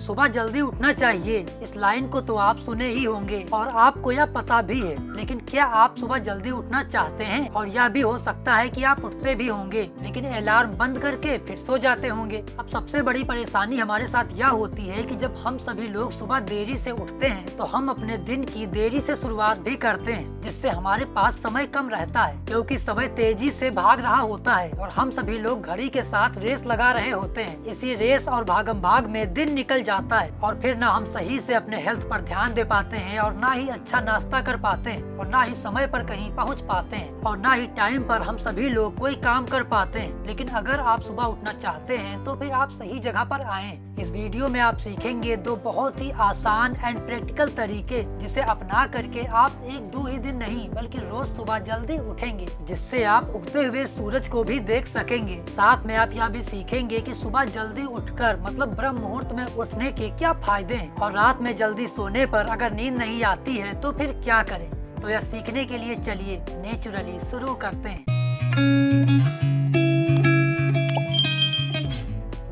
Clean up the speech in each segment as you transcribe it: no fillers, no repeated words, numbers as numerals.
सुबह जल्दी उठना चाहिए, इस लाइन को तो आप सुने ही होंगे और आपको यह पता भी है, लेकिन क्या आप सुबह जल्दी उठना चाहते हैं? और यह भी हो सकता है कि आप उठते भी होंगे लेकिन अलार्म बंद करके फिर सो जाते होंगे। अब सबसे बड़ी परेशानी हमारे साथ यह होती है कि जब हम सभी लोग सुबह देरी से उठते हैं तो हम अपने दिन की देरी से शुरुआत भी करते हैं, जिससे हमारे पास समय कम रहता है क्योंकि समय तेजी से भाग रहा होता है और हम सभी लोग घड़ी के साथ रेस लगा रहे होते हैं। इसी रेस और भागम भाग में दिन निकल जाता है और फिर ना हम सही से अपने हेल्थ पर ध्यान दे पाते हैं और ना ही अच्छा नाश्ता कर पाते हैं और ना ही समय पर कहीं पहुंच पाते हैं और ना ही टाइम पर हम सभी लोग कोई काम कर पाते हैं। लेकिन अगर आप सुबह उठना चाहते हैं तो फिर आप सही जगह पर आएं। इस वीडियो में आप सीखेंगे दो बहुत ही आसान एंड प्रैक्टिकल तरीके जिसे अपना करके आप एक दो ही दिन नहीं बल्कि रोज सुबह जल्दी उठेंगे, जिससे आप उगते हुए सूरज को भी देख सकेंगे। साथ में आप यह भी सीखेंगे कि सुबह जल्दी उठकर मतलब ब्रह्म मुहूर्त में उठने के क्या फायदे हैं और रात में जल्दी सोने पर अगर नींद नहीं आती है तो फिर क्या करें। तो यह सीखने के लिए चलिए नेचुरली शुरू करते हैं।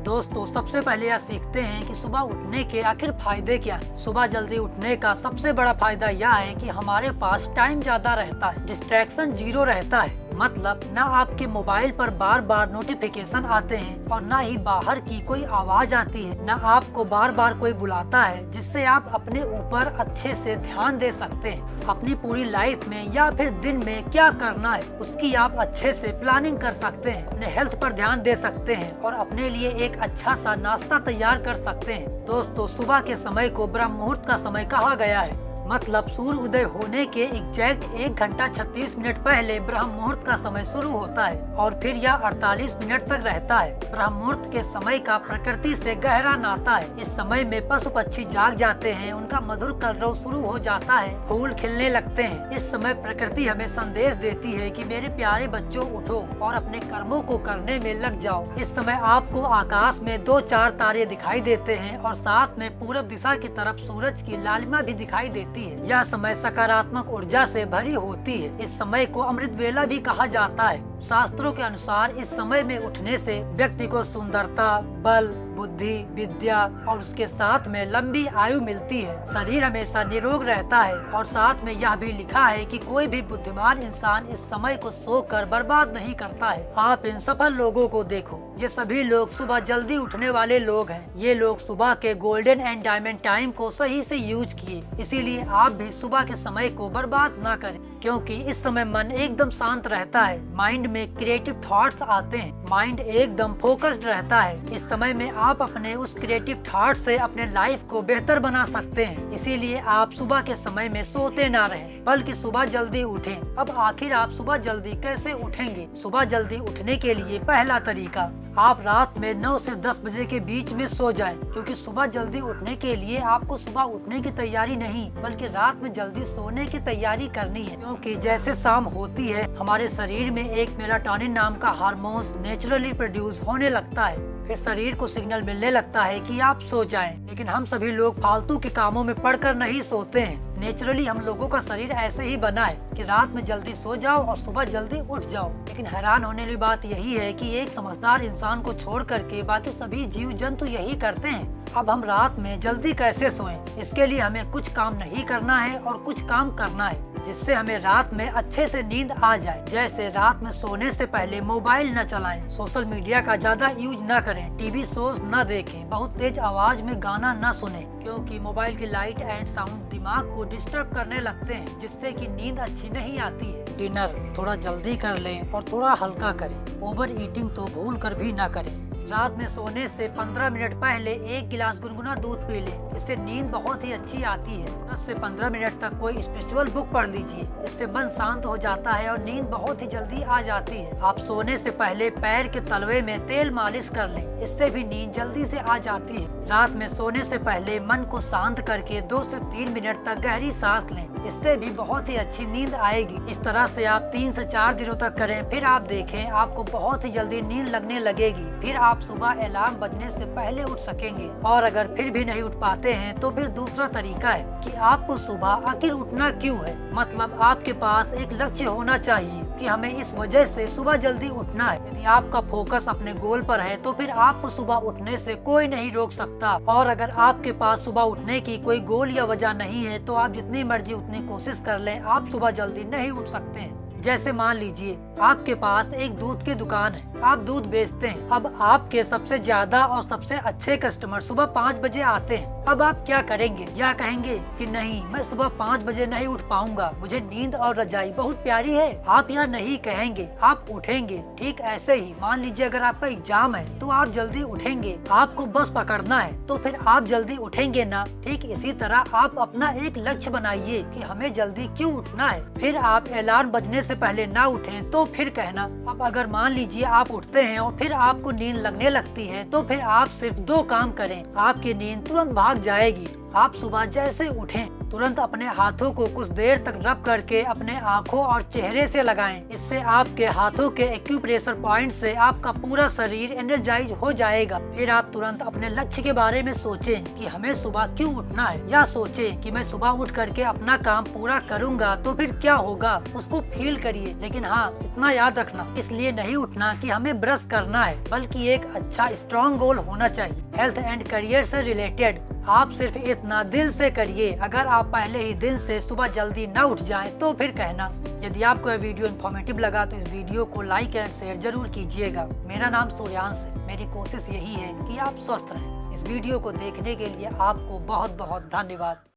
दोस्तों, सबसे पहले यह सीखते हैं कि सुबह उठने के आखिर फायदे क्या हैं। सुबह जल्दी उठने का सबसे बड़ा फायदा यह है कि हमारे पास टाइम ज्यादा रहता है, डिस्ट्रैक्शन जीरो रहता है। मतलब न आपके मोबाइल पर बार बार नोटिफिकेशन आते हैं और न ही बाहर की कोई आवाज आती है, न आपको बार बार कोई बुलाता है, जिससे आप अपने ऊपर अच्छे से ध्यान दे सकते हैं। अपनी पूरी लाइफ में या फिर दिन में क्या करना है उसकी आप अच्छे से प्लानिंग कर सकते हैं, अपने हेल्थ पर ध्यान दे सकते हैं और अपने लिए एक अच्छा सा नाश्ता तैयार कर सकते हैं। दोस्तों, सुबह के समय को ब्रह्म मुहूर्त का समय कहा गया है। मतलब सूर्य उदय होने के एग्जैक्ट 1 घंटा 36 मिनट पहले ब्रह्म मुहूर्त का समय शुरू होता है और फिर यह 48 मिनट तक रहता है। ब्रह्म मुहूर्त के समय का प्रकृति से गहरा नाता है। इस समय में पशु पक्षी जाग जाते हैं, उनका मधुर कलरव शुरू हो जाता है, फूल खिलने लगते हैं। इस समय प्रकृति हमें संदेश देती है कि मेरे प्यारे बच्चों उठो और अपने कर्मों को करने में लग जाओ। इस समय आपको आकाश में 2-4 तारे दिखाई देते हैं और साथ में पूरब दिशा की तरफ सूरज की लालिमा भी दिखाई देती है। यह समय सकारात्मक ऊर्जा से भरी होती है। इस समय को अमृत वेला भी कहा जाता है। शास्त्रों के अनुसार इस समय में उठने से व्यक्ति को सुंदरता, बल, बुद्धि, विद्या और उसके साथ में लंबी आयु मिलती है। शरीर हमेशा निरोग रहता है और साथ में यह भी लिखा है कि कोई भी बुद्धिमान इंसान इस समय को सोकर बर्बाद नहीं करता है। आप इन सफल लोगों को देखो, ये सभी लोग सुबह जल्दी उठने वाले लोग हैं। ये लोग सुबह के गोल्डन एंड डायमंड टाइम को सही से यूज किए, इसीलिए आप भी सुबह के समय को बर्बाद ना करें, क्योंकि इस समय मन एकदम शांत रहता है, माइंड में क्रिएटिव थॉट्स आते हैं, माइंड एकदम फोकस्ड रहता है। इस समय में आप अपने उस क्रिएटिव थॉट से अपने लाइफ को बेहतर बना सकते हैं। इसीलिए आप सुबह के समय में सोते ना रहें, बल्कि सुबह जल्दी उठें। अब आखिर आप सुबह जल्दी कैसे उठेंगे? सुबह जल्दी उठने के लिए पहला तरीका, आप रात में 9 से 10 बजे के बीच में सो जाएं, क्योंकि सुबह जल्दी उठने के लिए आपको सुबह उठने की तैयारी नहीं बल्कि रात में जल्दी सोने की तैयारी करनी है। क्योंकि जैसे शाम होती है हमारे शरीर में एक मेलाटोनिन नाम का हार्मोन नेचुरली प्रोड्यूस होने लगता है, फिर शरीर को सिग्नल मिलने लगता है कि आप सो जाएं। लेकिन हम सभी लोग फालतू के कामों में पड़कर नहीं सोते हैं। नेचुरली हम लोगों का शरीर ऐसे ही बना है कि रात में जल्दी सो जाओ और सुबह जल्दी उठ जाओ। लेकिन हैरान होने वाली बात यही है कि एक समझदार इंसान को छोड़ करके बाकी सभी जीव जंतु यही करते हैं। अब हम रात में जल्दी कैसे सोएं? इसके लिए हमें कुछ काम नहीं करना है और कुछ काम करना है जिससे हमें रात में अच्छे से नींद आ जाए। जैसे रात में सोने से पहले मोबाइल न चलाएं, सोशल मीडिया का ज्यादा यूज न करें, टीवी शोज न देखें, बहुत तेज आवाज में गाना न सुने, क्योंकि मोबाइल की लाइट एंड साउंड दिमाग को डिस्टर्ब करने लगते हैं, जिससे कि नींद अच्छी नहीं आती है। डिनर थोड़ा जल्दी कर लें और थोड़ा हल्का करें। ओवर ईटिंग तो भूल कर भी न करें। रात में सोने से 15 मिनट पहले 1 गिलास गुनगुना दूध पी लें, इससे नींद बहुत ही अच्छी आती है। 10 से 15 मिनट तक कोई स्पिरिचुअल बुक पढ़ लीजिए, इससे मन शांत हो जाता है और नींद बहुत ही जल्दी आ जाती है। आप सोने से पहले पैर के तलवे में तेल मालिश कर लें, इससे भी नींद जल्दी से आ जाती है। रात में सोने से पहले मन को शांत करके 2 से 3 मिनट तक गहरी सांस लें, इससे भी बहुत ही अच्छी नींद आएगी। इस तरह से आप 3 से 4 दिनों तक करें, फिर आप देखें आपको बहुत ही जल्दी नींद लगने लगेगी। फिर आप सुबह अलार्म बजने से पहले उठ सकेंगे। और अगर फिर भी नहीं उठ पाते हैं तो फिर दूसरा तरीका है कि आपको सुबह आखिर उठना क्यों है। मतलब आपके पास एक लक्ष्य होना चाहिए कि हमें इस वजह से सुबह जल्दी उठना है। यदि आपका फोकस अपने गोल पर है तो फिर आपको सुबह उठने से कोई नहीं रोक सकता। और अगर आपके पास सुबह उठने की कोई गोल या वजह नहीं है तो आप जितनी मर्जी उतनी कोशिश कर लें, आप सुबह जल्दी नहीं उठ सकते हैं। जैसे मान लीजिए आपके पास एक दूध की दुकान है, आप दूध बेचते हैं। अब आपके सबसे ज्यादा और सबसे अच्छे कस्टमर सुबह 5 बजे आते हैं। अब आप क्या करेंगे? या कहेंगे कि नहीं, मैं सुबह 5 बजे नहीं उठ पाऊंगा, मुझे नींद और रजाई बहुत प्यारी है। आप यहाँ नहीं कहेंगे, आप उठेंगे। ठीक ऐसे ही मान लीजिए अगर आपका एग्जाम है तो आप जल्दी उठेंगे। आपको बस पकड़ना है तो फिर आप जल्दी उठेंगे ना। ठीक इसी तरह आप अपना एक लक्ष्य बनाइए कि हमें जल्दी क्यों उठना है। फिर आप अलार्म बजने से पहले ना उठें तो फिर कहना। अब अगर मान लीजिए आप उठते हैं और फिर आपको नींद लगने लगती है तो फिर आप सिर्फ 2 काम करें, आपकी नींद तुरंत भाग जाएगी। आप सुबह जैसे उठें तुरंत अपने हाथों को कुछ देर तक रब करके अपने आँखों और चेहरे से लगाएं। इससे आपके हाथों के एक्यूप्रेशर पॉइंट से आपका पूरा शरीर एनर्जाइज हो जाएगा। फिर आप तुरंत अपने लक्ष्य के बारे में सोचें कि हमें सुबह क्यों उठना है, या सोचें कि मैं सुबह उठ करके अपना काम पूरा करूंगा तो फिर क्या होगा, उसको फील करिए। लेकिन हाँ, इतना याद रखना, इसलिए नहीं उठना कि हमें ब्रश करना है, बल्कि एक अच्छा स्ट्रॉन्ग गोल होना चाहिए हेल्थ एंड करियर से रिलेटेड। आप सिर्फ इतना दिल से करिए। अगर आप पहले ही दिन से सुबह जल्दी न उठ जाएं तो फिर कहना। यदि आपको यह वीडियो इन्फॉर्मेटिव लगा तो इस वीडियो को लाइक एंड शेयर जरूर कीजिएगा। मेरा नाम सूर्यांश है। मेरी कोशिश यही है कि आप स्वस्थ रहें। इस वीडियो को देखने के लिए आपको बहुत बहुत धन्यवाद।